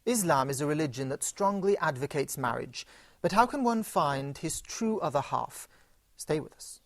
Islam is a religion that strongly advocates marriage, but how can one find his true other half? Stay with us.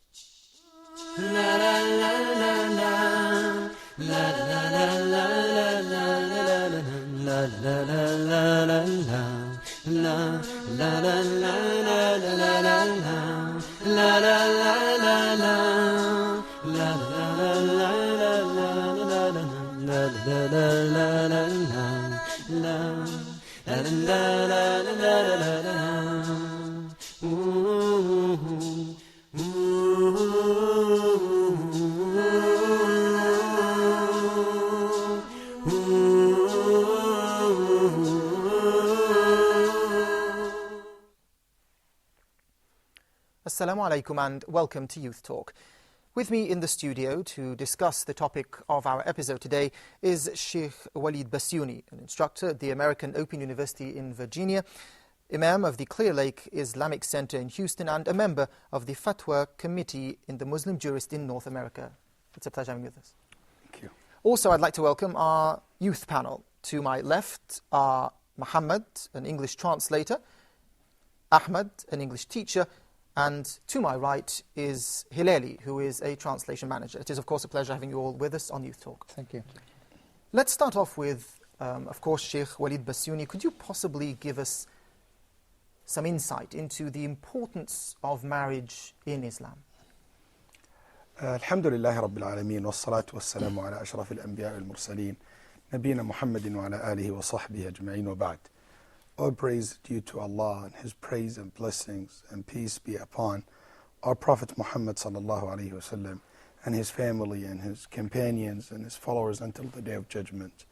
Assalamu alaikum and welcome to Youth Talk. With me in the studio to discuss the topic of our episode today is Sheikh Waleed Basyouni, an instructor at the American Open University in Virginia, Imam of the Clear Lake Islamic Center in Houston, and a member of the Fatwa Committee in the Muslim Jurist in North America. It's a pleasure having you with us. Thank you. Also, I'd like to welcome our youth panel. To my left are Muhammad, an English translator, Ahmed, an English teacher, and to my right is Hilali, who is a translation manager. It is, of course, a pleasure having you all with us on Youth Talk. Thank you. Let's start off with, of course, Sheikh Waleed Basyouni. Could you possibly give us some insight into the importance of marriage in Islam? الحمد لله رب العالمين والصلاة والسلام على أشرف الأنبياء والمرسلين نبينا محمد وعلى آله وصحبه أجمعين وبعد. All praise due to Allah and His praise and blessings and peace be upon our Prophet Muhammad sallallahu alaihi wasallam and his family and his companions and his followers until the Day of Judgment.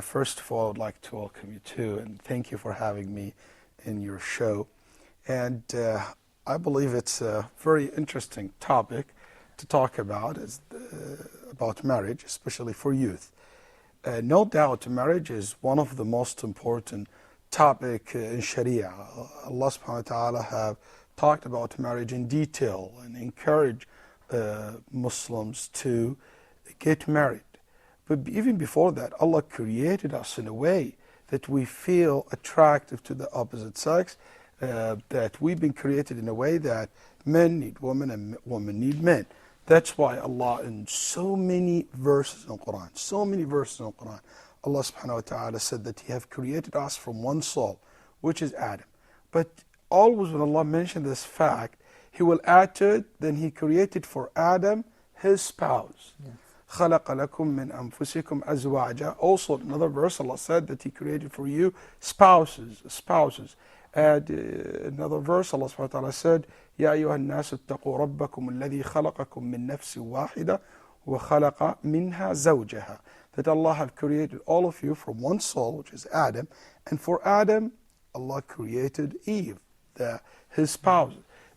First of all, I'd like to welcome you too and thank you for having me in your show. And I believe it's a very interesting topic to talk about, about marriage, especially for youth. No doubt marriage is one of the most important topic in Sharia. Allah subhanahu wa ta'ala have talked about marriage in detail and encourage Muslims to get married. But even before that, Allah created us in a way that we feel attractive to the opposite sex, that we've been created in a way that men need women and women need men. That's why Allah in so many verses in the Quran, Allah subhanahu wa ta'ala said that He have created us from one soul, which is Adam. But always when Allah mentioned this fact, He will add to it, then He created for Adam his spouse. خَلَقَ لَكُم مِّنْ أَنفُسِكُمْ أَزْوَاجًا. Also another verse Allah said that He created for you spouses. And another verse Allah subhanahu wa ta'ala said, يَا أَيُّهَا النَّاسُ اتَّقُوا رَبَّكُمُ الَّذِي خَلَقَكُم مِّن نَفْسٍ وَاحِدَةٍ وَخَلَقَ مِنْهَا زَوْجَهَا. That Allah have created all of you from one soul, which is Adam. And for Adam, Allah created Eve, his spouse.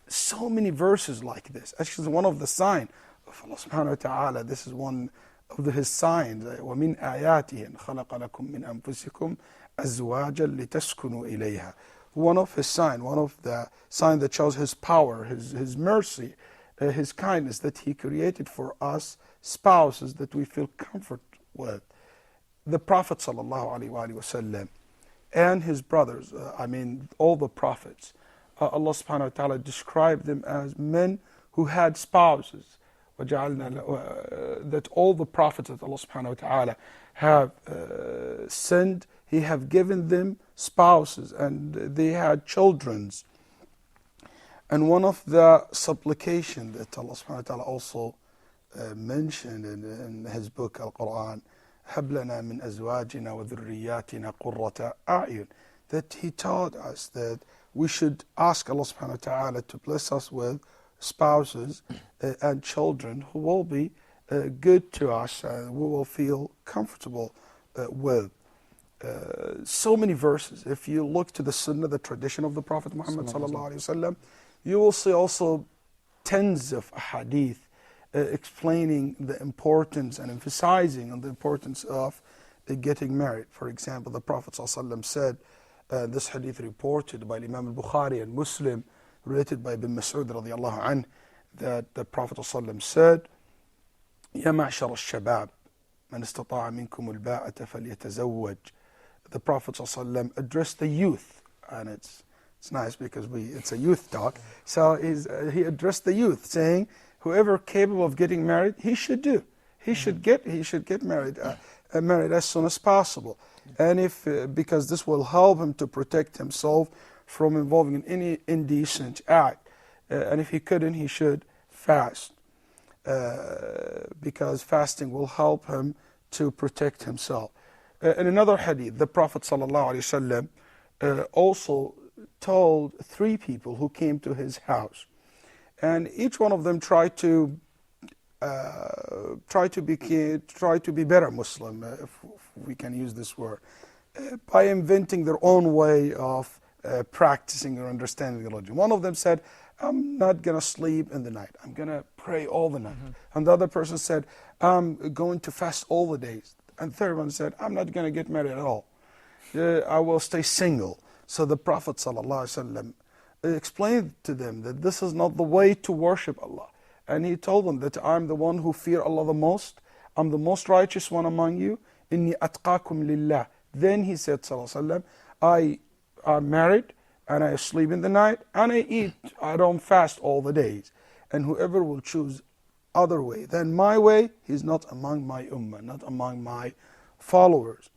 So many verses like this. Actually, one of the signs of Allah subhanahu wa ta'ala, this is one of His signs. وَمِنْ آيَاتِهِ خَلَقَ لَكُم مِّنْ أَنفُسِكُمْ أَزْوَاجًا لِتَسْكُنُوا إِلَيْهَا. One of the signs that shows His power, His mercy, His kindness, that He created for us spouses that we feel comfort with. The Prophet sallallahu alaihi wasallam and his brothers, all the prophets, Allah subhanahu wa ta'ala described them as men who had spouses. That all the prophets that Allah subhanahu wa ta'ala have sent, He have given them spouses and they had children. And one of the supplication that Allah subhanahu wa ta'ala also mentioned in His book Al-Quran, هَبْ لَنَا مِنْ أَزْوَاجِنَا وَذُرِّيَّاتِنَا قُرَّةَ أَعْيُنٍ. That He taught us that we should ask Allah subhanahu wa ta'ala to bless us with spouses and children who will be good to us and we will feel comfortable with. So many verses. If you look to the Sunnah, the tradition of the Prophet Muhammad sallallahu alaihi wasallam, you will see also tens of hadith explaining the importance and emphasizing on the importance of getting married. For example, the Prophet ﷺ said, this hadith reported by Imam al-Bukhari and Muslim, related by Ibn Mas'ud radiallahu anh, that the Prophet ﷺ said, يا معشر الشباب من استطاع منكم الباءة فليتزوج the Prophet ﷺ addressed the youth, and it's nice because it's a youth talk. So he addressed the youth, saying, whoever capable of getting married, he should do. He should get married, married as soon as possible, and because this will help him to protect himself from involving in any indecent act. And if he couldn't, he should fast, because fasting will help him to protect himself. In another hadith, the Prophet ﷺ also told 3 people who came to his house, and each one of them tried to be better Muslim, if we can use this word, by inventing their own way of practicing or understanding the religion. One of them said, I'm not going to sleep in the night. I'm going to pray all the night. And the other person said, I'm going to fast all the days. And the third one said, I'm not going to get married at all. I will stay single. So the Prophet ﷺ explained to them that this is not the way to worship Allah. And he told them that I'm the one who fear Allah the most. I'm the most righteous one among you. Inni atqakum lillah. Then he said, ﷺ, I am married, and I sleep in the night, and I eat. I don't fast all the days. And whoever will choose other way than my way, he's not among my ummah, not among my followers.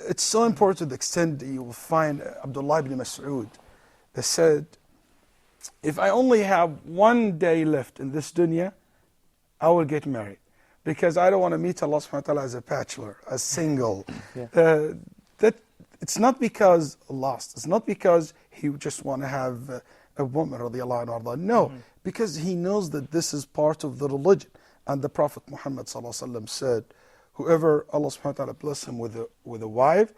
It's so important to the extent that you will find Abdullah ibn Mas'ud said, if I only have 1 day left in this dunya, I will get married, because I don't want to meet Allah subhanahu wa ta'ala as a bachelor, as single. That it's not because lost. It's not because he just want to have a woman, radiallahu anhu. No, because he knows that this is part of the religion. And the Prophet Muhammad sallallahu alaihi wasallam said, whoever Allah subhanahu wa ta'ala bless him with a wife,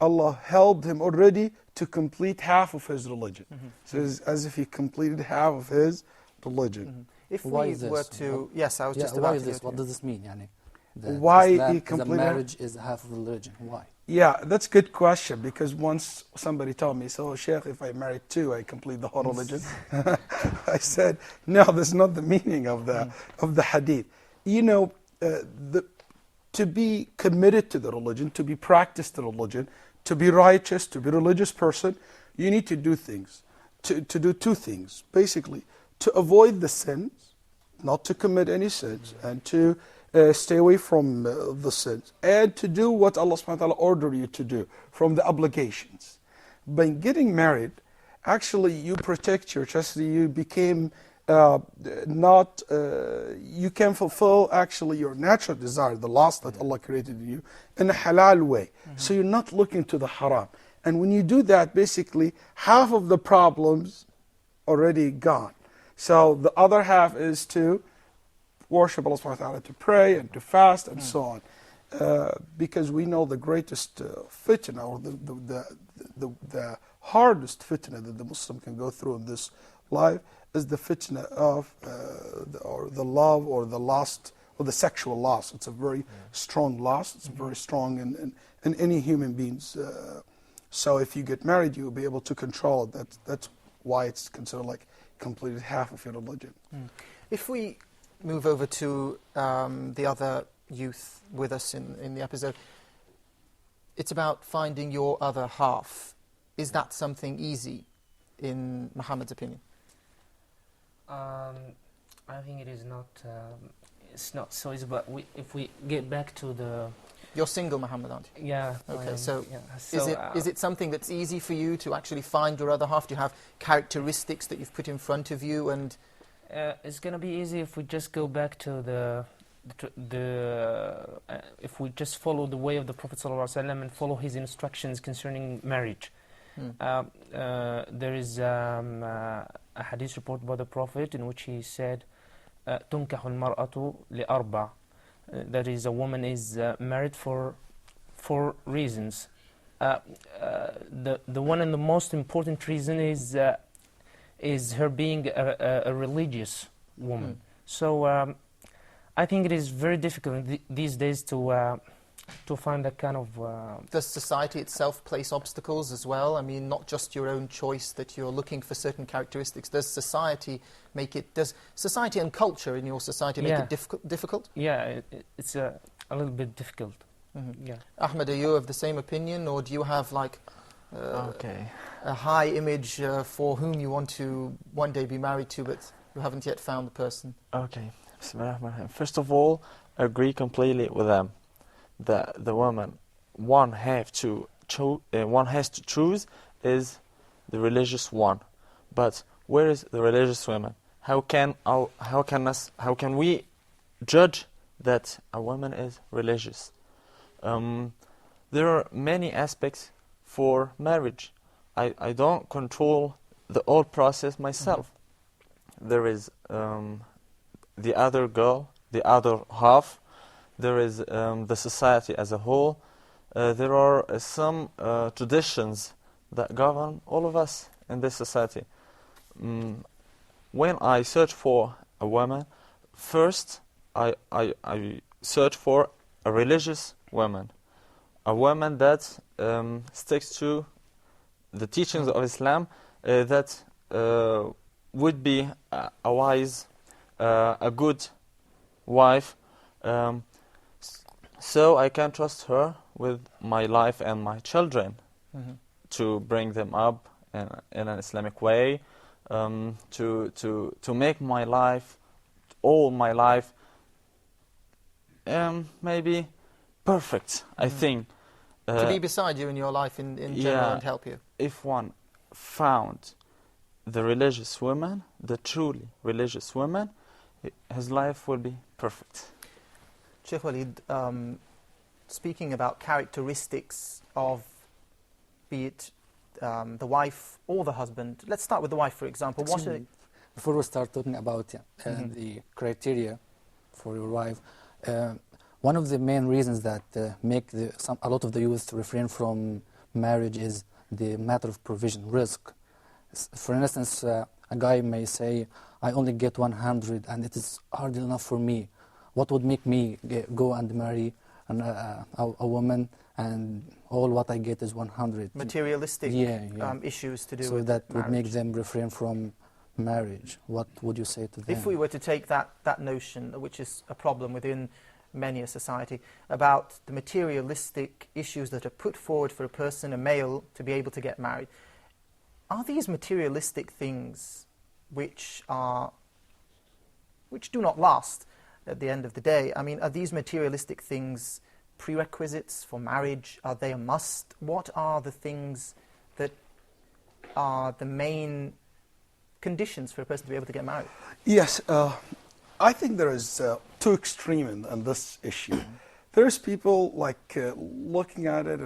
Allah helped him already to complete half of his religion. So it's as if he completed half of his religion. If we were to, yes, I was just about why to is this? go What does this mean? Why Islam, he completed marriage is half of the religion? Why? Yeah, that's a good question, because once somebody told me, so Sheikh, if I marry 2, I complete the whole religion. I said, no, that's not the meaning of the hadith. You know, to be committed to the religion, to be practiced the religion, to be righteous, to be a religious person, you need to do things. To do 2 things, basically. To avoid the sins, not to commit any sins, and to stay away from the sins, and to do what Allah subhanahu wa ta'ala ordered you to do from the obligations. By getting married, actually you protect your chastity, you became you can fulfill actually your natural desire, the lust that Allah created in you, in a halal way. So you're not looking to the haram. And when you do that, basically, half of the problems already gone. So the other half is to worship Allah subhanahu wa ta'ala, to pray and to fast and so on. Because we know the greatest fitna, or the hardest fitna that the Muslim can go through in this life is the fitna of the love or the lust or the sexual lust. It's a very strong lust. It's very strong in any human beings. So if you get married, you'll be able to control it. That's why it's considered like completed half of your religion. If we move over to the other youth with us in the episode, it's about finding your other half. Is that something easy, in Muhammad's opinion? I think it is not. It's not so easy. But if we get back to the, you're single, Muhammad, aren't you? Yeah. Okay, so, yeah. Is it something that's easy for you to actually find your other half? Do you have characteristics that you've put in front of you? And it's going to be easy if we just go back to if we just follow the way of the Prophet ﷺ and follow his instructions concerning marriage. There is a hadith report by the Prophet in which he said, تُنْكَحُ الْمَرْأَةُ لِأَرْبَعٍ. That is, a woman is married for 4 reasons. The one and the most important reason is her being a religious woman. So I think it is very difficult these days to find that kind of... Does society itself place obstacles as well? I mean, not just your own choice that you're looking for certain characteristics. Does society and culture in your society make it difficult? Yeah, it's a little bit difficult. Yeah. Ahmed, are you of the same opinion, or do you have like Okay. a high image for whom you want to one day be married to, but you haven't yet found the person? Okay. Bismillahirrahmanirrahim. First of all, I agree completely with them that the woman one has to choose is the religious one. But where is the religious woman? How can we judge that a woman is religious? There are many aspects for marriage. I don't control the whole process myself. There is the other girl, the other half. There is the society as a whole. There are some traditions that govern all of us in this society. When I search for a woman, first I search for a religious woman, a woman that sticks to the teachings of Islam, that would be a wise, a good wife, so I can trust her with my life and my children, to bring them up in an Islamic way, to make my life, all my life, maybe perfect, I think. To be beside you in your life in general and help you. If one found the religious woman, the truly religious woman, his life will be perfect. Sheikh Waleed, speaking about characteristics of, be it the wife or the husband, let's start with the wife, for example. Before we start talking about the criteria for your wife, one of the main reasons that make a lot of the youth refrain from marriage is the matter of provision, risk. For instance, a guy may say, I only get 100 and it is hard enough for me. What would make me go and marry a woman and all what I get is 100? Materialistic issues to do so with that marriage. would make them refrain from marriage. What would you say to them? If we were to take that notion, which is a problem within many a society, about the materialistic issues that are put forward for a person, a male, to be able to get married, are these materialistic things which do not last at the end of the day? I mean, are these materialistic things prerequisites for marriage? Are they a must? What are the things that are the main conditions for a person to be able to get married? Yes, I think there is two extremes in this issue. There's people like looking at it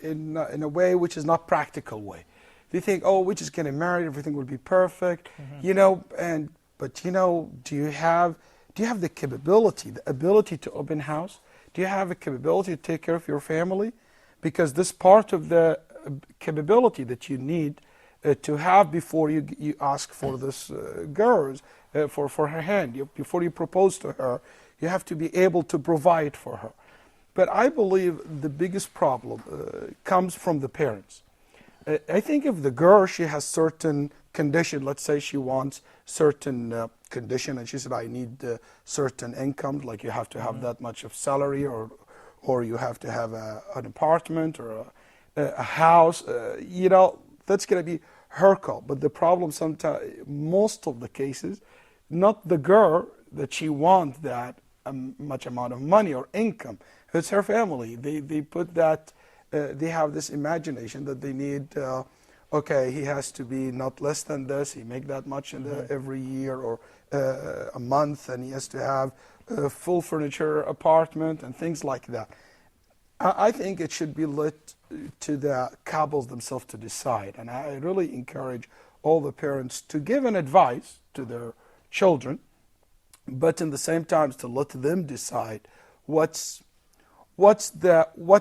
in a way which is not practical way. They think, oh, we're just getting married, everything will be perfect, you know. But you know, do you have the capability, the ability to open house? Do you have a capability to take care of your family? Because this part of the capability that you need to have before you ask for this girl, for her hand, before you propose to her, you have to be able to provide for her. But I believe the biggest problem comes from the parents. I think if the girl, she has certain condition, let's say she wants certain condition, and she said, I need certain income, like you have to have that much of salary, or you have to have an apartment or a house, you know, that's going to be her call. But the problem sometimes, most of the cases, not the girl that she wants that much amount of money or income. It's her family. They put that, they have this imagination that they need, okay, he has to be not less than this, he make that much in every year or a month, and he has to have a full furniture apartment and things like that. I think it should be left to the couples themselves to decide, and I really encourage all the parents to give an advice to their children, but in the same time to let them decide what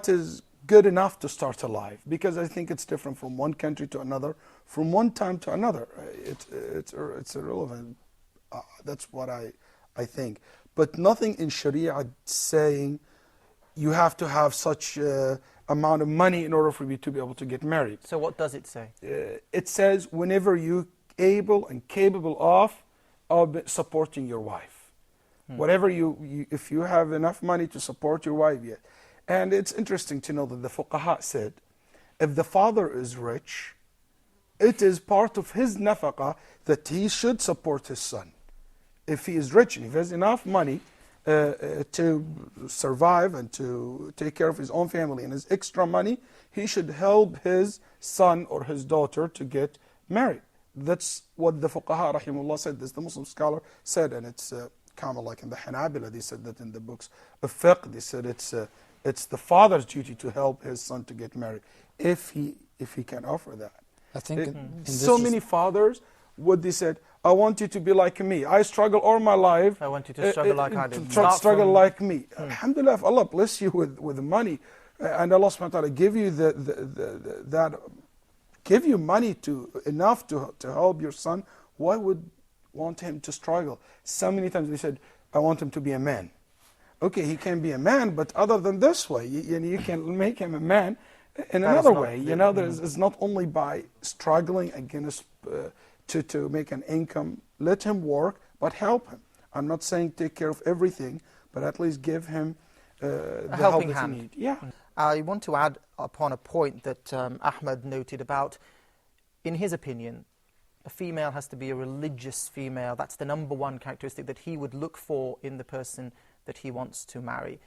is good enough to start a life, because I think it's different from one country to another, from one time to another. It's irrelevant. That's what I think. But nothing in Sharia saying you have to have such amount of money in order for you to be able to get married. So what does it say? It says whenever you're able and capable of supporting your wife. Whatever if you have enough money to support your wife, yet. And it's interesting to know that the fuqaha said, if the father is rich, it is part of his nafaqah that he should support his son. If he is rich and if he has enough money to survive and to take care of his own family and his extra money, he should help his son or his daughter to get married. That's what the fuqaha rahimullah said. This the Muslim scholar said, and it's kind of like in the Hanabila, they said that in the books of fiqh, they said it's the father's duty to help his son to get married if he can offer that. I think in so many fathers, what they said, I want you to be like me. I struggle all my life. I want you to struggle like I did. Struggle like me. Alhamdulillah, if Allah bless you with money, and Allah subhanahu wa ta'ala give you give you money enough to help your son, why would want him to struggle? So many times they said, I want him to be a man. Okay, he can be a man, but other than this way, you can make him a man in another way. It's not only by struggling against to make an income. Let him work, but help him. I'm not saying take care of everything, but at least give him the helping help that hand. he needs. Yeah. I want to add upon a point that Ahmed noted about, in his opinion, a female has to be a religious female. That's the number one characteristic that he would look for in the person that he wants to marry.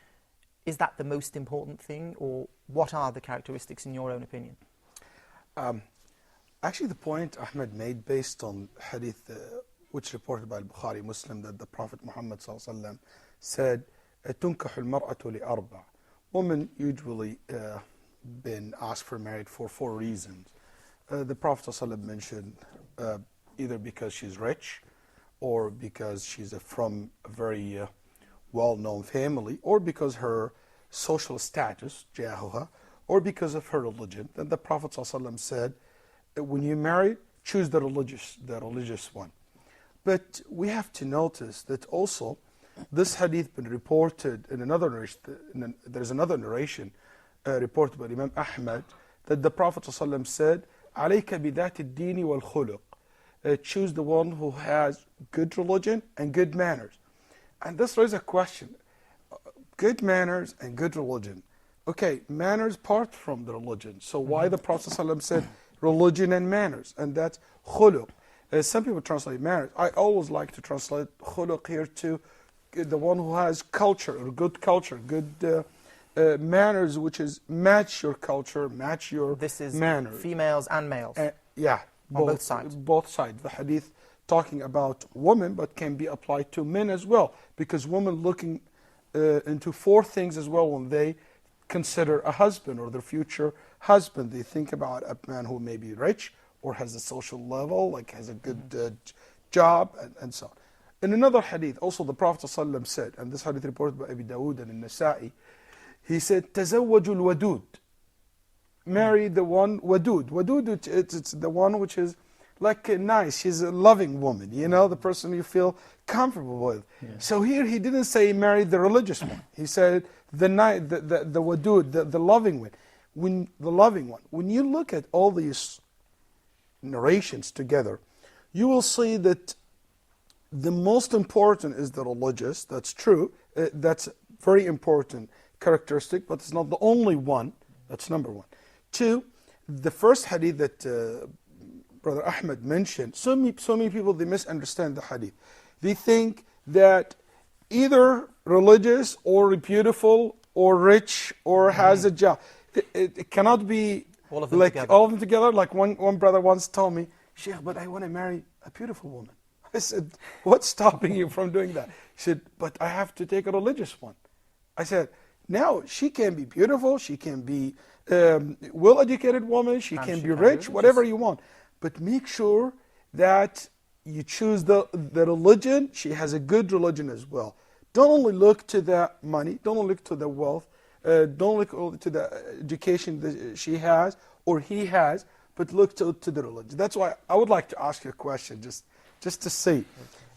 Is that the most important thing, or what are the characteristics in your own opinion? Actually, the point Ahmed made based on hadith which reported by Bukhari Muslim, that the Prophet Muhammad ﷺ said, تُنْكَحُ الْمَرْأَةُ لِأَرْبَعٍ. Women usually been asked for marriage for 4 reasons. The Prophet ﷺ mentioned either because she's rich, or because she's from a very well-known family, or because her social status, jahuha, or because of her religion. Then the Prophet ﷺ said, when you marry, choose the religious one. But we have to notice that also this hadith been reported in another narration. There's another narration reported by Imam Ahmad, that the Prophet ﷺ said, عليك بذات الدين والخلق. Choose the one who has good religion and good manners. And this raises a question. Good manners and good religion. Okay, manners part from the religion. So why the Prophet ﷺ said religion and manners? And that's khuluq. Some people translate manners. I always like to translate khuluq here to the one who has culture, or good culture, good manners, which is match your culture, match your This is manners. females and males. Yeah, On both sides. Both sides. The hadith talking about women, but can be applied to men as well, because women looking into 4 things as well when they consider a husband or their future husband. They think about a man who may be rich or has a social level, like has a good job, and so on. In another hadith, also the Prophet ﷺ said, and this hadith reported by Abi Dawood and Nasa'i, he said, تزوجوا الودود. Marry the one wadud. Wadud, it's the one which is like nice. She's a loving woman, the person you feel comfortable with. Yeah. So here he didn't say marry the religious one. He said the wadud, the loving one. The loving one. When you look at all these narrations together, you will see that the most important is the religious. That's true. That's very important characteristic, but it's not the only one. That's number 1. 2, the first hadith that Brother Ahmed mentioned, so many people, they misunderstand the hadith. They think that either religious or beautiful or rich or has a job. It cannot be all of them like together. all of them together. Like one brother once told me, Sheikh, but I want to marry a beautiful woman. I said, what's stopping you from doing that? He said, but I have to take a religious one. I said, now she can be beautiful, she can be well-educated woman, she can be rich, whatever you want. But make sure that you choose the religion. She has a good religion as well. Don't only look to the money, don't only look to the wealth, don't look only to the education that she has or he has, but look to the religion. That's why I would like to ask you a question, just to see.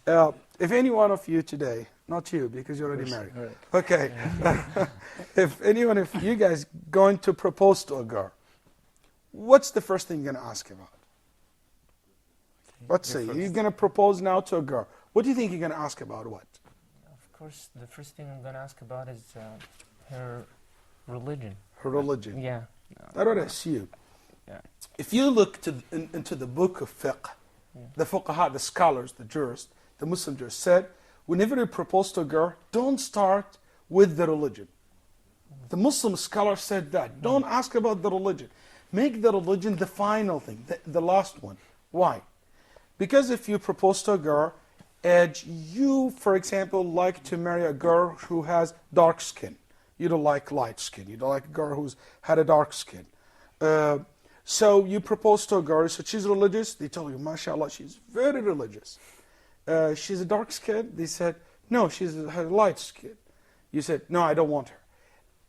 If any one of you today, not you because you're already married, Right. okay, if you guys going to propose to a girl, what's the first thing you're going to ask about? Let's say you're going to propose now to a girl. What do you think you're going to ask about what? course, the first thing I'm going to ask about is her religion. Her religion. Yeah. I don't assume. Yeah. If you look into the book of fiqh, the fuqaha, the scholars, the jurists, the Muslim jurists said, whenever you propose to a girl, don't start with the religion. The Muslim scholar said that. Don't ask about the religion. Make the religion the final thing, the last one. Why? Because if you propose to a girl, and you, for example, like to marry a girl who has dark skin. You don't like light skin. You don't like a girl who's had a dark skin. So you propose to a girl, so she's religious. They tell you, mashallah, she's very religious. She's a dark skin. They said, no, she's a light skin. You said, no, I don't want her.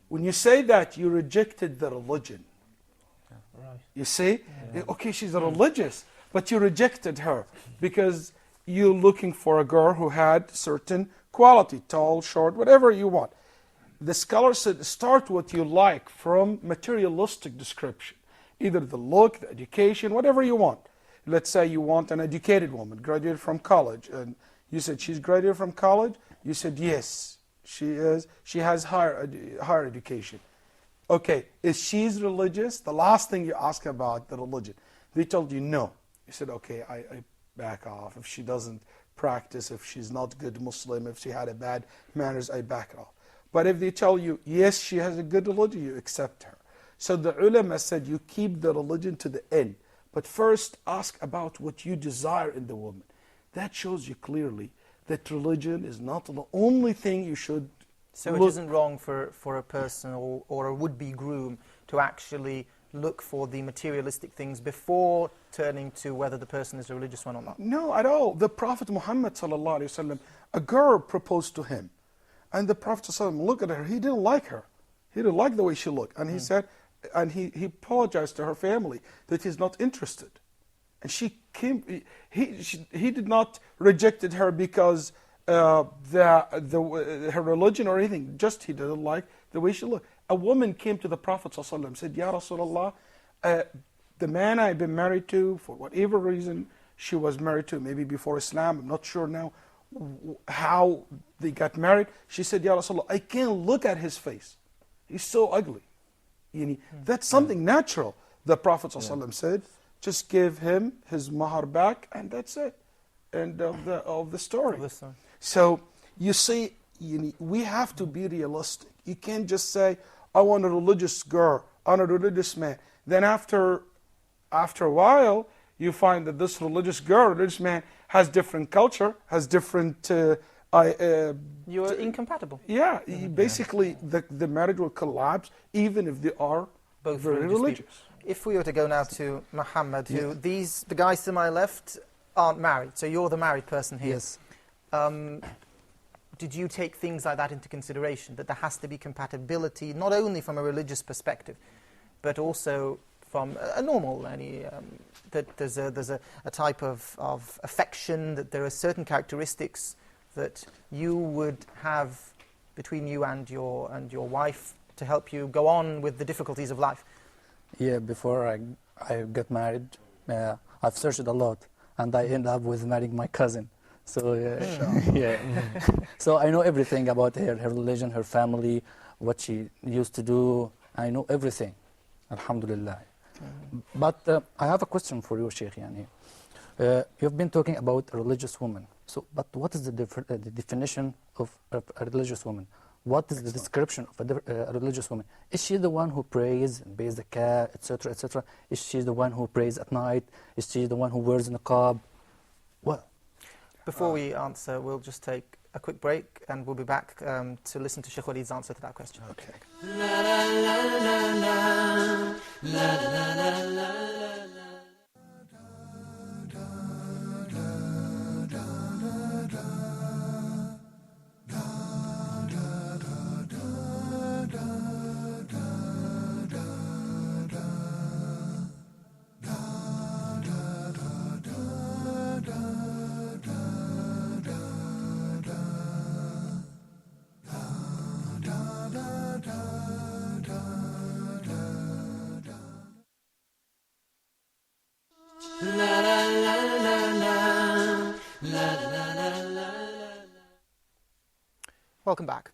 When you say that, you rejected the religion. Right. You see? Yeah. Okay, she's a religious, but you rejected her because you're looking for a girl who had certain quality, tall, short, whatever you want. The scholar said, start what you like from materialistic description. Either the look, the education, whatever you want. Let's say you want an educated woman, graduated from college, and you said she's graduated from college. You said yes, she is. She has higher education. Okay, if she's religious, the last thing you ask about the religion. They told you no. You said, okay, I back off. If she doesn't practice, if she's not good Muslim, if she had a bad manners, I back off. But if they tell you, yes, she has a good religion, you accept her. So the ulama said you keep the religion to the end. But first ask about what you desire in the woman. That shows you clearly that religion is not the only thing you should So it isn't wrong for a person or a would-be groom to actually look for the materialistic things before turning to whether the person is a religious one or not? No, at all. The Prophet Muhammad sallallahu alaihi wasallam, a girl proposed to him. And the Prophet sallallahu alaihi wasallam looked at her. He didn't like her. He didn't like the way she looked. And he said, and he apologized to her family that he's not interested. And she came, he did not rejected her because her religion or anything, just he didn't like the way she looked. A woman came to the Prophet ﷺ and said, Ya Rasulullah, the man I've been married to, for whatever reason she was married to, maybe before Islam, I'm not sure now how they got married. She said, Ya Rasulullah, I can't look at his face. He's so ugly. That's something natural. The Prophet ﷺ said, just give him his mahar back and that's it. End of the story. So you see, we have to be realistic. You can't just say, I want a religious girl, I want a religious man. Then after a while, you find that this religious girl, religious man, has different culture, has different... You're incompatible. Yeah, basically the marriage will collapse even if they are both very religious. If we were to go now to Muhammad, the guys to my left aren't married, so you're the married person here. Yes. Did you take things like that into consideration, that there has to be compatibility, not only from a religious perspective, but also from a normal, that there's a type of affection, that there are certain characteristics that you would have between you and your wife to help you go on with the difficulties of life? Yeah, before I got married, I've searched a lot, and I ended up with marrying my cousin. So yeah, so I know everything about her religion, her family, what she used to do. I know everything, alhamdulillah. But I have a question for you, Sheikh. You've been talking about a religious woman. So, but what is the definition of a religious woman? What is the description of a religious woman? Is she the one who prays and pays the zakah, etc., etc.? Is she the one who prays at night? Is she the one who wears niqab? Well, before we answer, we'll just take a quick break, and we'll be back to listen to Sheikh Waleed's answer to that question. Okay. Welcome back.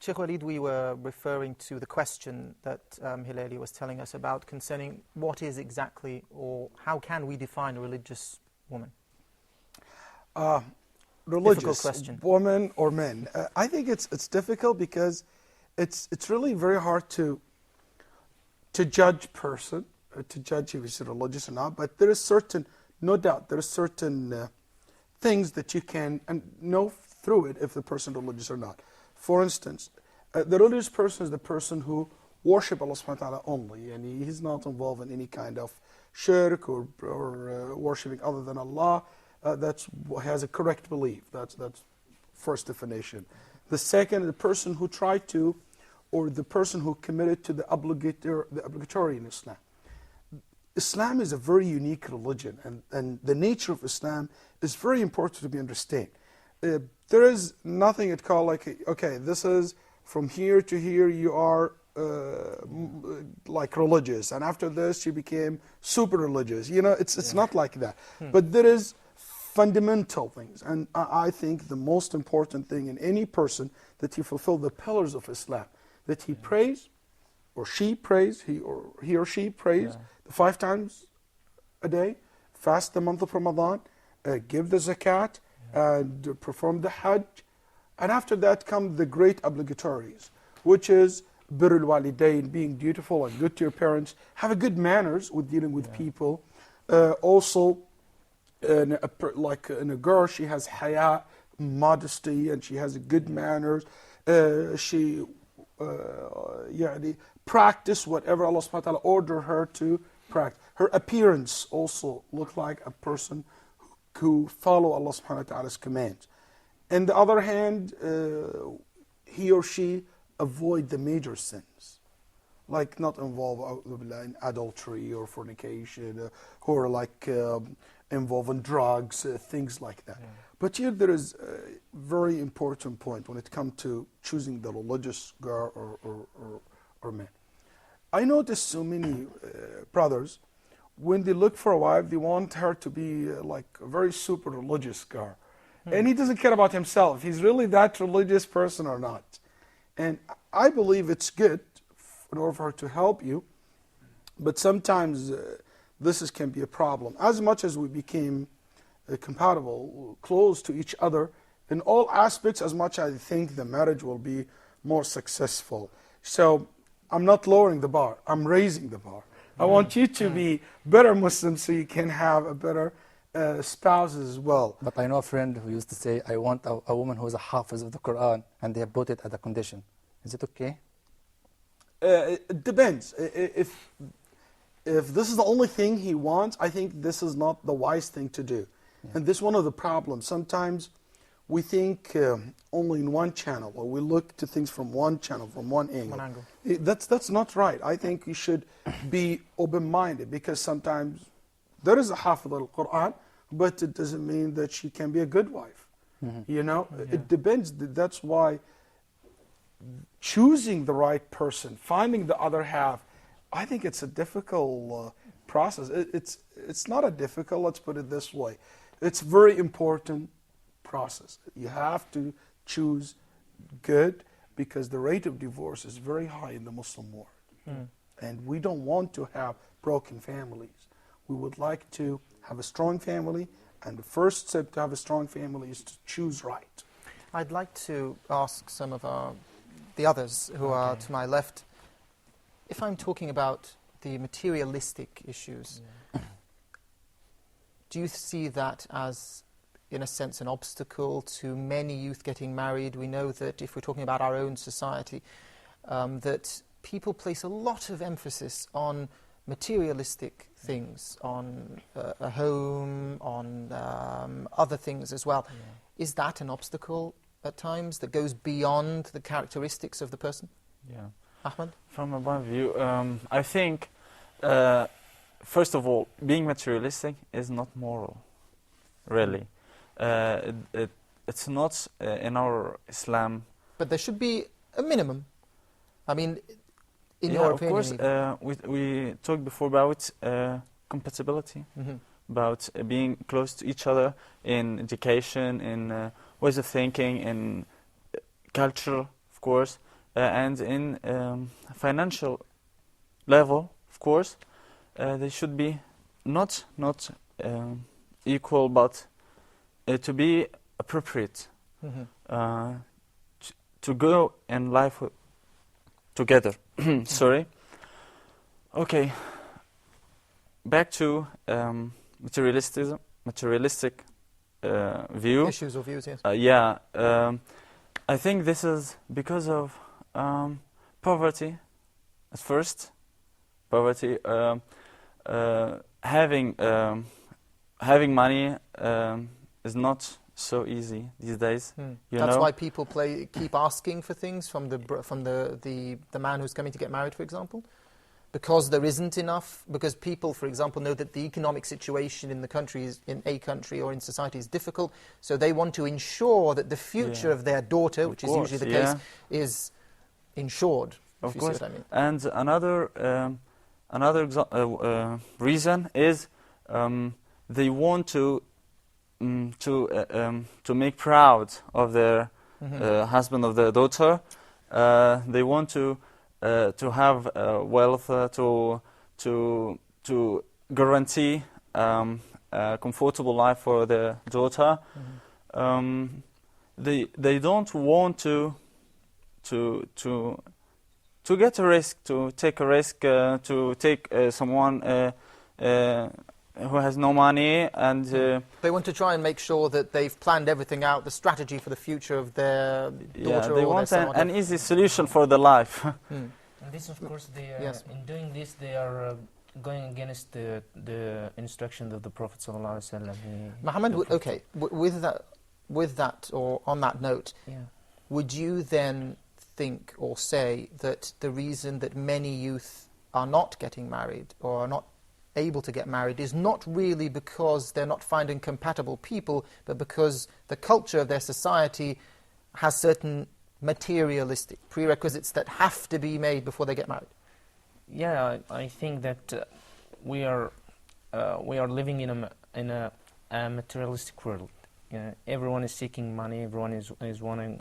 Sheikh Waleed, we were referring to the question that Hilali was telling us about concerning what is exactly, or how can we define a religious woman? Religious question. woman or men. I think it's difficult because it's really very hard to judge person, to judge if he's religious or not. But there is certain, no doubt, there are certain things that you can know through it if the person is religious or not. For instance, the religious person is the person who worship Allah subhanahu wa ta'ala only, and he's not involved in any kind of shirk or worshipping other than Allah. That's has a correct belief. That's first definition. The second, the person who tried to, or the person who committed to the obligatory in Islam. Islam is a very unique religion, and the nature of Islam is very important to be understood. There is nothing at called like, okay, this is from here to here you are like religious, and after this you became super religious. You know, it's not like that. But there is fundamental things, and I think the most important thing in any person that he fulfill the pillars of Islam, that he prays, or she prays, he or she prays the 5 times a day, fast the month of Ramadan, give the zakat, and perform the hajj, and after that come the great obligatories, which is birrul walidain, being dutiful and good to your parents, have a good manners with dealing with people. Also, like in a girl, she has haya, modesty, and she has good manners. She practice whatever Allah subhanahu wa ta'ala ordered her to practice. Her appearance also look like a person who follow Allah subhanahu wa ta'ala's commands. On the other hand, he or she avoid the major sins, like not involve in adultery or fornication, or like involved in drugs, things like that. But here there is a very important point when it comes to choosing the religious girl or man. I notice so many brothers, when they look for a wife, they want her to be like a very super religious girl. And he doesn't care about himself. He's really that religious person or not. And I believe it's good in order for her to help you, but sometimes this can be a problem. As much as we became compatible, close to each other, in all aspects, as much as I think the marriage will be more successful. So I'm not lowering the bar, I'm raising the bar. I want you to be better Muslims so you can have a better spouses as well. But I know a friend who used to say, I want a woman who is a hafiz of the Quran, and they have put it as a condition. Is it okay? It depends. If this is the only thing he wants, I think this is not the wise thing to do. And this is one of the problems. Sometimes we think only in one channel, or we look to things from one channel, from one angle. That's not right. I think you should be open-minded, because sometimes there is a hafiz al-Quran, but it doesn't mean that she can be a good wife. You know, it depends. That's why choosing the right person, finding the other half, I think it's a difficult process. It's not a difficult, let's put it this way. It's very important process. You have to choose good, because the rate of divorce is very high in the Muslim world. And we don't want to have broken families. We would like to have a strong family, and the first step to have a strong family is to choose right. I'd like to ask some of the others who are to my left, if I'm talking about the materialistic issues, do you see that as, in a sense, an obstacle to many youth getting married? We know that if we're talking about our own society, that people place a lot of emphasis on materialistic things, on a home, on other things as well. Is that an obstacle at times that goes beyond the characteristics of the person? Ahmed? From my point of view, I think, first of all, being materialistic is not moral, really. It's not in our Islam. But there should be a minimum. I mean, in your opinion. Of course, we talked before about compatibility, about being close to each other in education, in ways of thinking, in culture, of course, and in financial level, of course, they should be not equal, but to be appropriate, to go in life together. Sorry. Okay. Back to materialistic view. Issues or views, yes. I think this is because of poverty. At first, poverty. Having money is not so easy these days. That's why people keep asking for things from the man who's coming to get married, for example, because there isn't enough. Because people, for example, know that the economic situation in the country, in a country or in society, is difficult. So they want to ensure that the future of their daughter, which is usually the case, is insured. Of if course. You see what I mean. And another reason is they want to make proud of their husband, of their daughter. They want to have wealth, to guarantee a comfortable life for their daughter. They don't want to get a risk, to take a risk, to take someone who has no money, and they want to try and make sure that they've planned everything out, the strategy for the future of their daughter. They want an easy solution for the life. And this, of course, in doing this, they are going against the instructions of the Prophet ﷺ. Muhammad, okay, with that, or on that note, would you then think or say that the reason that many youth are not getting married or are not able to get married is not really because they're not finding compatible people, but because the culture of their society has certain materialistic prerequisites that have to be made before they get married? Yeah, I think that we are living in a materialistic world. Everyone is seeking money. Everyone is wanting.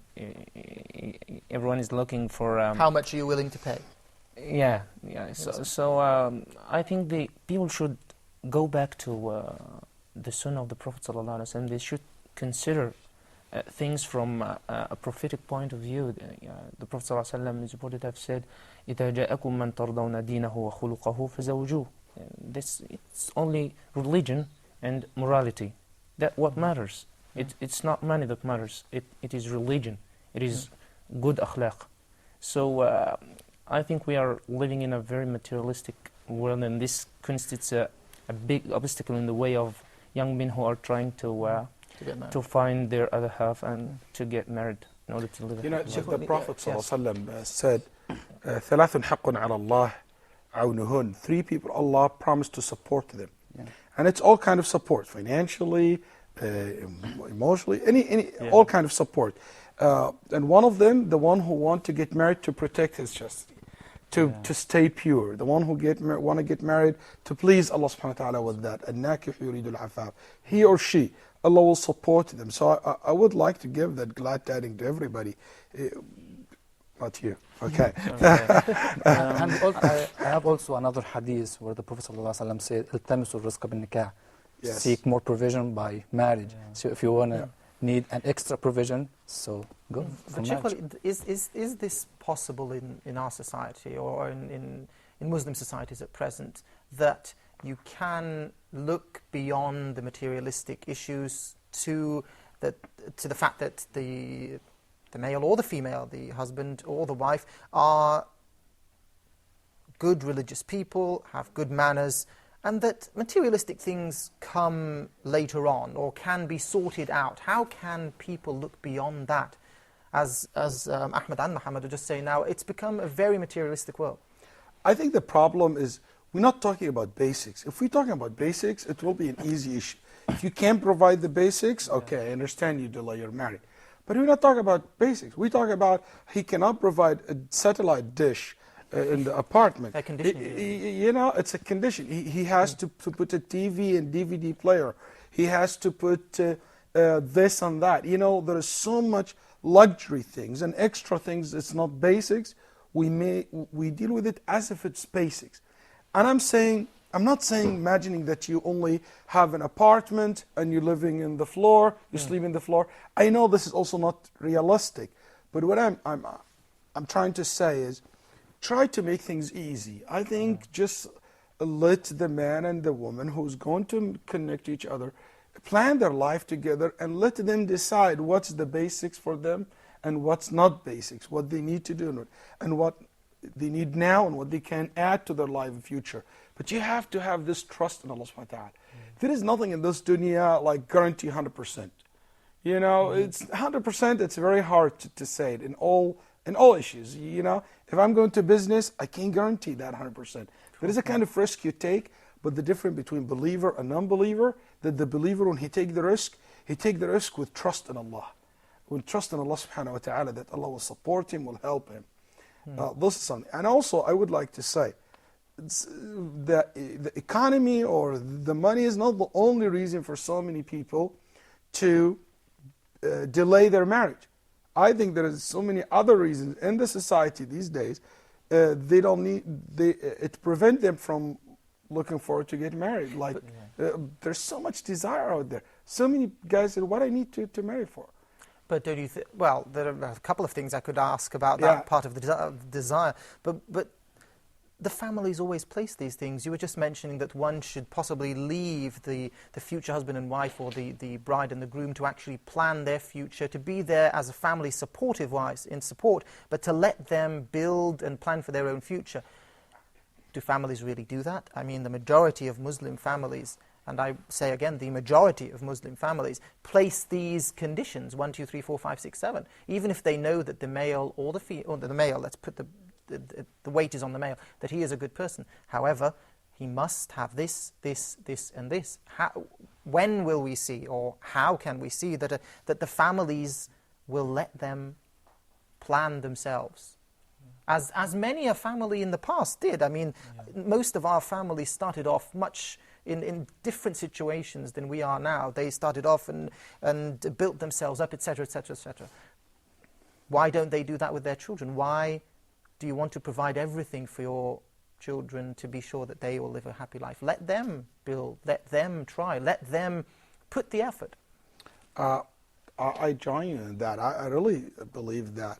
Everyone is looking for. How much are you willing to pay? Yeah. So I think the people should go back to the Sunnah of the Prophet ﷺ. They should consider things from a prophetic point of view. The Prophet ﷺ is reported to have said, إِذَا جَاءَكُم مَّن تَرْضَوْنَ دِينَهُ وَخُلُقَهُ فَزَوْجُوهُ. It's only religion and morality. That what matters. It's not money that matters. It is religion. It is good akhlaq. So I think we are living in a very materialistic world, and this constitutes a big obstacle in the way of young men who are trying to find their other half and to get married in order to live. The Prophet ﷺ said, ثلاث حق على الله عونهن. 3 people Allah promised to support them. And it's all kind of support, financially, emotionally, all kind of support. And one of them, the one who want to get married to protect his chastity, to stay pure, the one who want to get married to please Allah subhanahu wa ta'ala with that. الناكح يريد العفاف. He or she, Allah will support them. So I would like to give that glad tidings to everybody. Not you. Okay. And I have also another hadith where the Prophet ﷺ said, التمسوا الرزق بالنكاح. Seek more provision by marriage. So if you want to need an extra provision, so go for marriage. Is this possible in our society or in Muslim societies at present, that you can look beyond the materialistic issues to the fact that the male or the female, the husband or the wife, are good religious people, have good manners, and that materialistic things come later on or can be sorted out? How can people look beyond that? As Ahmed and Muhammad are just saying now, it's become a very materialistic world. I think the problem is we're not talking about basics. If we're talking about basics, it will be an easy issue. If you can't provide the basics, okay, I understand you delay your marriage. But we're not talking about basics. We talk about he cannot provide a satellite dish in the apartment. A condition. It's a condition. He has to put a TV and DVD player. He has to put this and that. There is so much luxury things and extra things. It's not basics. We deal with it as if it's basics. And I'm not saying imagining that you only have an apartment and you're living in the floor, you sleep in the floor. I know this is also not realistic, but what I'm trying to say is try to make things easy. I think just let the man and the woman who's going to connect to each other plan their life together and let them decide what's the basics for them and what's not basics, what they need to do and what they need now and what they can add to their life in future. But you have to have this trust in Allah subhanahu wa ta'ala. There is nothing in this dunya like guarantee 100%. You know, it's 100%, it's very hard to say it in all issues. You know, if I'm going to business, I can't guarantee that 100%. There is a kind of risk you take, but the difference between believer and non-believer, that the believer, when he take the risk with trust in Allah. With trust in Allah subhanahu wa ta'ala, that Allah will support him, will help him. This is something. And also, I would like to say, the economy or the money is not the only reason for so many people to delay their marriage. I think there is so many other reasons in the society these days. It prevent them from looking forward to get married. Like there's so much desire out there. So many guys say, "What I need to marry for?" But don't you think? Well, there are a couple of things I could ask about that part of the desire. But the families always place these things. You were just mentioning that one should possibly leave the future husband and wife, or the bride and the groom, to actually plan their future, to be there as a family, supportive-wise, in support, but to let them build and plan for their own future. Do families really do that? I mean, the majority of Muslim families, and I say again, the majority of Muslim families place these conditions, 1, 2, 3, 4, 5, 6, 7, even if they know that the male or the male, let's put the weight is on the male, that he is a good person. However, he must have this, this, this, and this. When will we see, or how can we see that the families will let them plan themselves? As many a family in the past did. I mean, most of our families started off much in different situations than we are now. They started off and built themselves up, etc., etc., etc. Why don't they do that with their children? Why do you want to provide everything for your children to be sure that they will live a happy life? Let them build, let them try, let them put the effort. I join you in that. I really believe that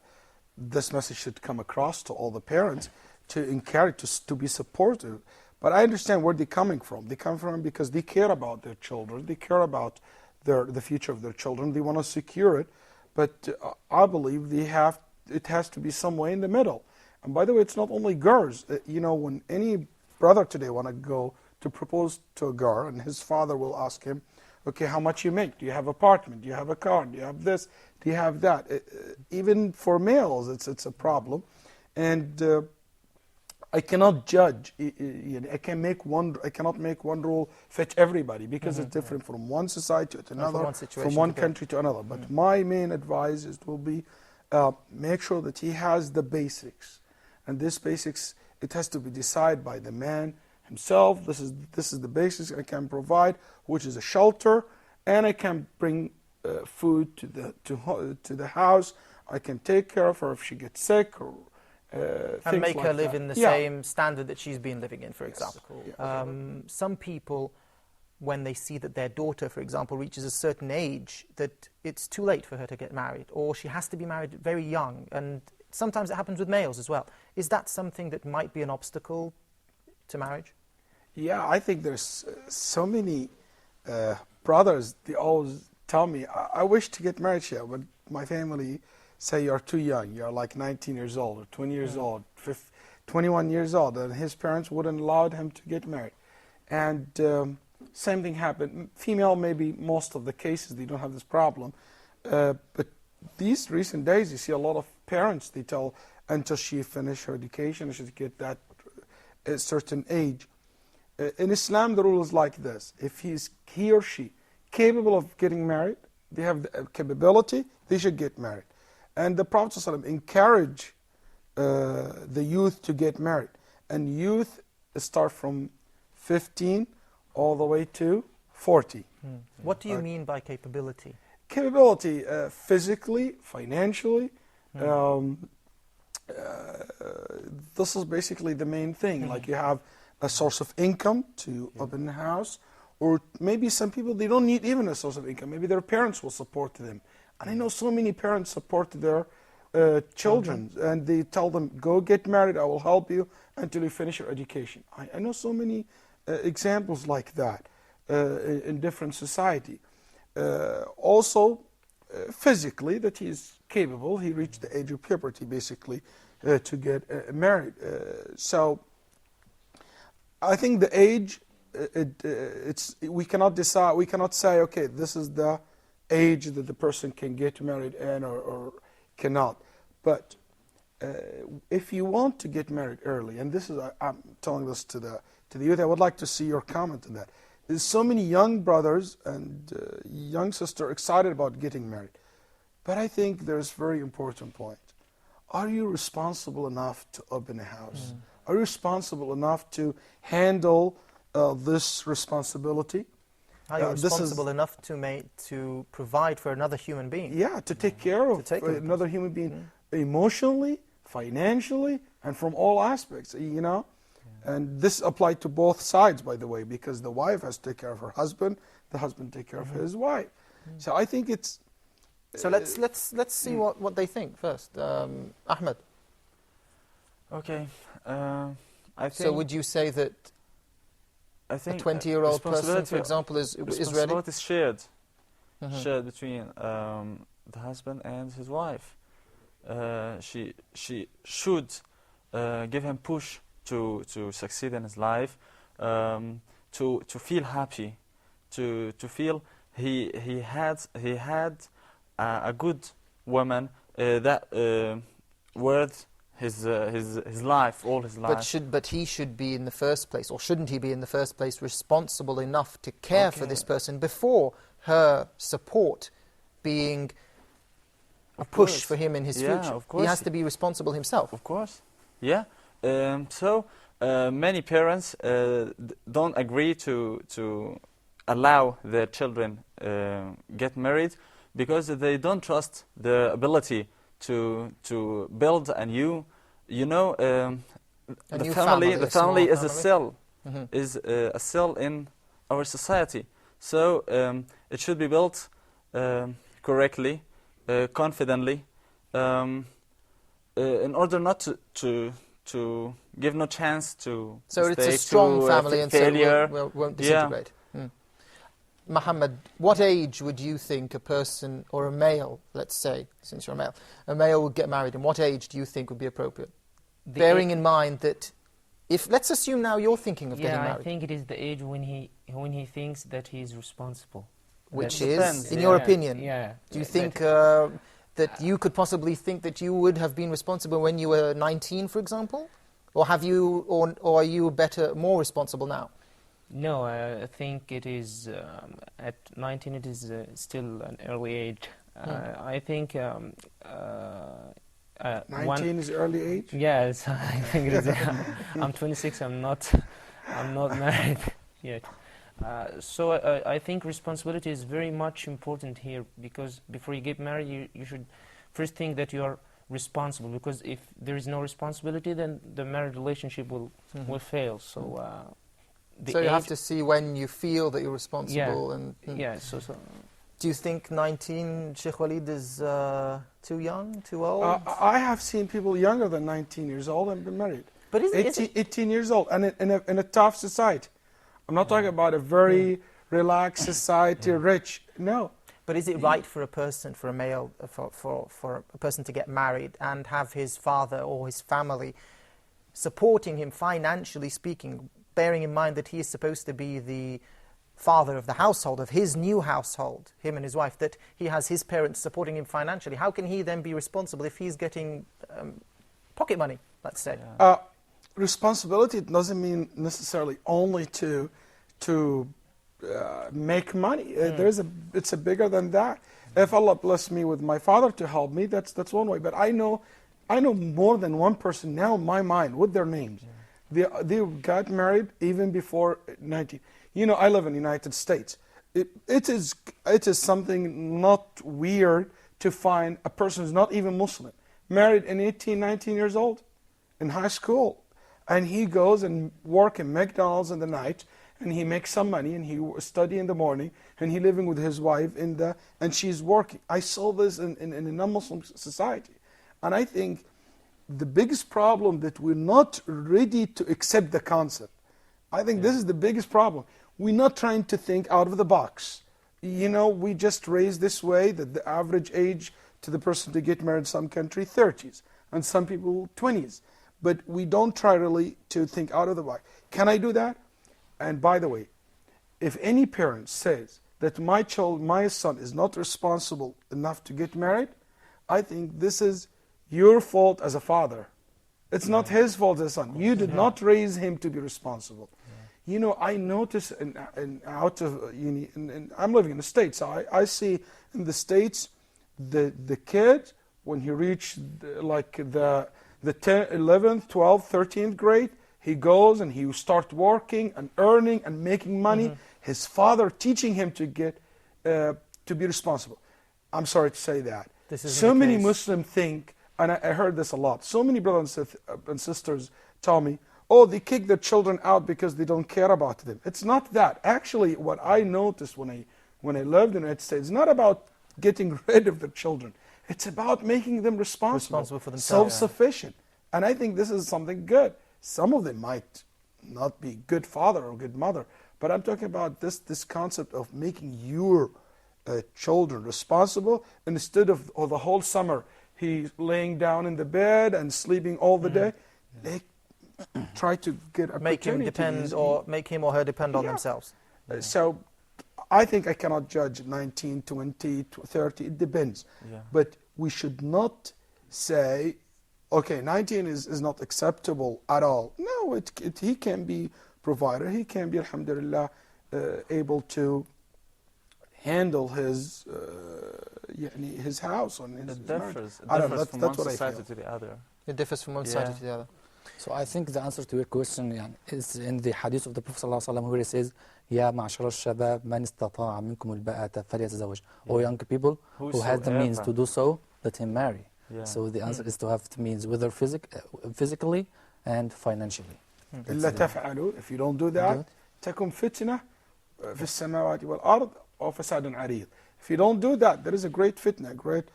this message should come across to all the parents to encourage, to be supportive. But I understand where they're coming from. They come from because they care about their children. They care about the future of their children. They want to secure it. But I believe it has to be somewhere in the middle. And by the way, it's not only girls. You know, when any brother today want to go to propose to a girl, and his father will ask him, okay, how much you make? Do you have an apartment? Do you have a car? Do you have this? Do you have that? Even for males, it's a problem. And I cannot judge. I cannot make one rule fit everybody, because it's different from one society to another, from one country to another. But my main advice will be make sure that he has the basics. And this basics, it has to be decided by the man himself. This is the basics I can provide, which is a shelter, and I can bring food to the house. I can take care of her if she gets sick, or and make her live in the same standard that she's been living in, for example. Some people, when they see that their daughter, for example, reaches a certain age, that it's too late for her to get married, or she has to be married very young, and sometimes it happens with males as well. Is that something that might be an obstacle to marriage? Yeah, I think there's so many brothers, they always tell me, I wish to get married here, but my family say you're too young. You're like 19 years old, or 20 years old, 21 years old, and his parents wouldn't allow him to get married. And same thing happened. Female, maybe most of the cases, they don't have this problem. But these recent days, you see a lot of parents, they tell, until she finish her education, she should get that a certain age. In Islam, the rule is like this. If he or she capable of getting married, they have the capability, they should get married. And the Prophet ﷺ encouraged the youth to get married. And youth start from 15 all the way to 40. What do you mean by capability? Capability, physically, financially. This is basically the main thing. Like you have a source of income to open a house, or maybe some people, they don't need even a source of income. Maybe their parents will support them. And I know so many parents support their children, and they tell them, go get married, I will help you until you finish your education. I know so many examples like that in different society. Also, physically, that he is capable, he reached the age of puberty basically to get married. So I think the age, we cannot decide, we cannot say, okay, this is the age that the person can get married in or cannot. But if you want to get married early, and this is, I'm telling this to the youth, I would like to see your comment on that. There's so many young brothers and young sisters excited about getting married. But I think there's a very important point. Are you responsible enough to open a house? Are you responsible enough to handle this responsibility? Are you responsible enough to provide for another human being? Yeah, to take care of another human being emotionally, financially, and from all aspects, you know? And this applied to both sides, by the way, because the wife has to take care of her husband, the husband take care of his wife. So I think it's... So let's see what they think first. Ahmed. Okay. I think... So would you say that I think a 20-year-old person, for example, is ready? Responsibility is shared. Shared between the husband and his wife. She should give him push to succeed in his life, to feel happy, to feel he had a good woman that worth his life, all his life. But he should be in the first place, or shouldn't he be in the first place, responsible enough to care for this person before her support being a push for him in his future? Of course. He has to be responsible himself. Of course. Yeah. So many parents don't agree to allow their children get married because they don't trust the ability to build a new, the family is a cell, is a cell in our society. So it should be built correctly, confidently, in order not to give no chance to so it's a strong family and failure. So won't disintegrate. Muhammad, what age would you think a person, or a male, let's say, since you're a male would get married, and what age do you think would be appropriate? Bearing in mind that, let's assume now you're thinking of getting married. Yeah, I think it is the age when he thinks that he is responsible. Which is, in your opinion, do you think that you could possibly think that you would have been responsible when you were 19, for example? Or have you, or are you more responsible now? No, I think it is, at 19 it is still an early age. I think... 19 is early age? Yes, I think it is. I'm 26, I'm not married yet. So I think responsibility is very much important here, because before you get married, you should first think that you are responsible, because if there is no responsibility, then the marriage relationship will fail. So so you have to see when you feel that you're responsible. So Do you think 19, Sheikh Waleed, is too young, too old? I have seen people younger than 19 years old and been married. But is it 18 years old, and in a tough society. I'm not talking about a very relaxed society, rich. No. But is it right for a person, for a male, for a person to get married and have his father or his family supporting him financially speaking, bearing in mind that he is supposed to be the father of the household, of his new household, him and his wife, that he has his parents supporting him financially? How can he then be responsible if he's getting pocket money, let's say? Responsibility doesn't mean necessarily only to make money. It's a bigger than that. If Allah blessed me with my father to help me, that's one way. But I know more than one person now in my mind with their names. They got married even before 19. I live in the United States. it is something not weird to find a person who's not even Muslim, married in 18, 19 years old, in high school, and he goes and work in McDonald's in the night, and he makes some money, and he study in the morning, and he living with his wife and she's working. I saw this in a non-Muslim society, and I think the biggest problem that we're not ready to accept the concept. I think this is the biggest problem. We're not trying to think out of the box. You know, we just raised this way that the average age to the person to get married in some country, 30s, and some people 20s. But we don't try really to think out of the box. Can I do that? And by the way, if any parent says that my son is not responsible enough to get married, I think this is your fault as a father. It's not his fault as a son. You did not raise him to be responsible. You know, I notice I'm living in the States. I see in the States the kid, when he reached like the 10th, 11th, 12th, 13th grade, he goes and he starts working and earning and making money. His father teaching him to get to be responsible. I'm sorry to say that. So many Muslims think, and I heard this a lot, so many brothers and sisters tell me, oh, they kick their children out because they don't care about them. It's not that. Actually, what I noticed when I lived in the United States, it's not about getting rid of their children. It's about making them responsible for themselves, self-sufficient. And I think this is something good. Some of them might not be good father or good mother, but I'm talking about this concept of making your children responsible instead of the whole summer he's laying down in the bed and sleeping all the day. They try to get opportunities. Make him depend, or make him or her depend on themselves. So I think I cannot judge 19, 20, 30, it depends. But we should not say, okay, 19 is not acceptable at all. No, he can be provider, he can be, alhamdulillah, able to handle his house. It differs from one society to the other. It differs from one society to the other. So I think the answer to your question is in the hadith of the Prophet ﷺ, where he says, يا معشر الشباب من استطاع منكم الباءة فليتزوج. O young people who has the means to do so, let him marry. So the answer is to have the means, whether physically and financially. إلا تفعلوا, if you don't do that, تكن فتنة في السماوات والأرض أو فساد عريض. If you don't do that, there is a great fitna, great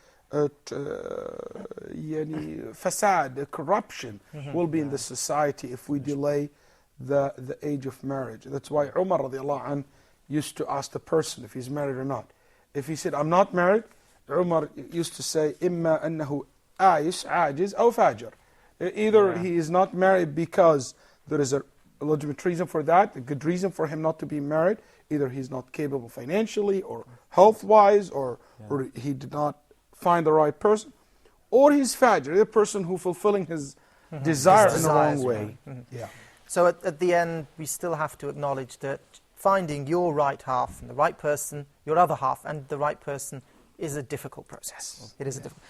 fasad, corruption will be in the society if we delay the age of marriage. That's why Umar radiallahu anh used to ask the person if he's married or not. If he said, I'm not married, Umar used to say, إِمَّا أَنَّهُ عَايش عاجز أو فاجر. Either he is not married because there is a legitimate reason for that, a good reason for him not to be married, either he's not capable financially or health-wise, or he did not find the right person, or he's fajr, the person who fulfilling his desire in the wrong way. So at the end, we still have to acknowledge that finding your right half and the right person, your other half and the right person, is a difficult process. It is a difficult.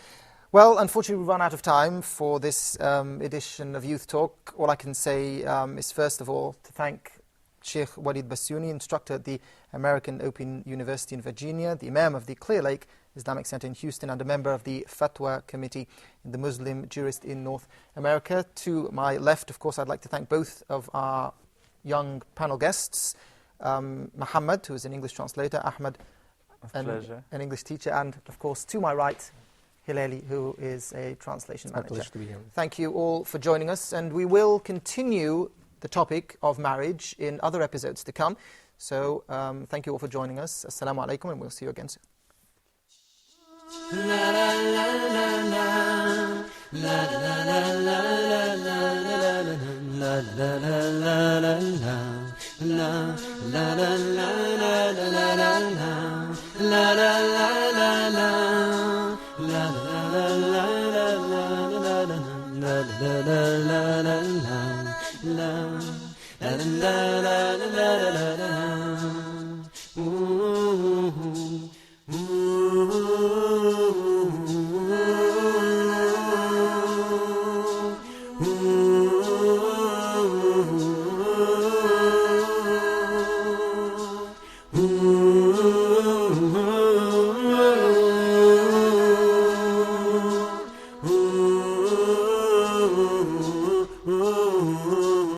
Well, unfortunately, we've run out of time for this edition of Youth Talk. All I can say is, first of all, to thank Sheikh Waleed Basyouni, instructor at the American Open University in Virginia, the Imam of the Clear Lake Islamic Center in Houston, and a member of the Fatwa Committee in the Muslim Jurist in North America. To my left, of course, I'd like to thank both of our young panel guests, Muhammad, who is an English translator, Ahmed, an English teacher, and, of course, to my right, Hilali, who is a translation manager. Pleasure to be here. Thank you all for joining us, and we will continue the topic of marriage in other episodes to come. So, thank you all for joining us. Assalamu alaikum, and we'll see you again soon. La la la la la la la la la la la la la la la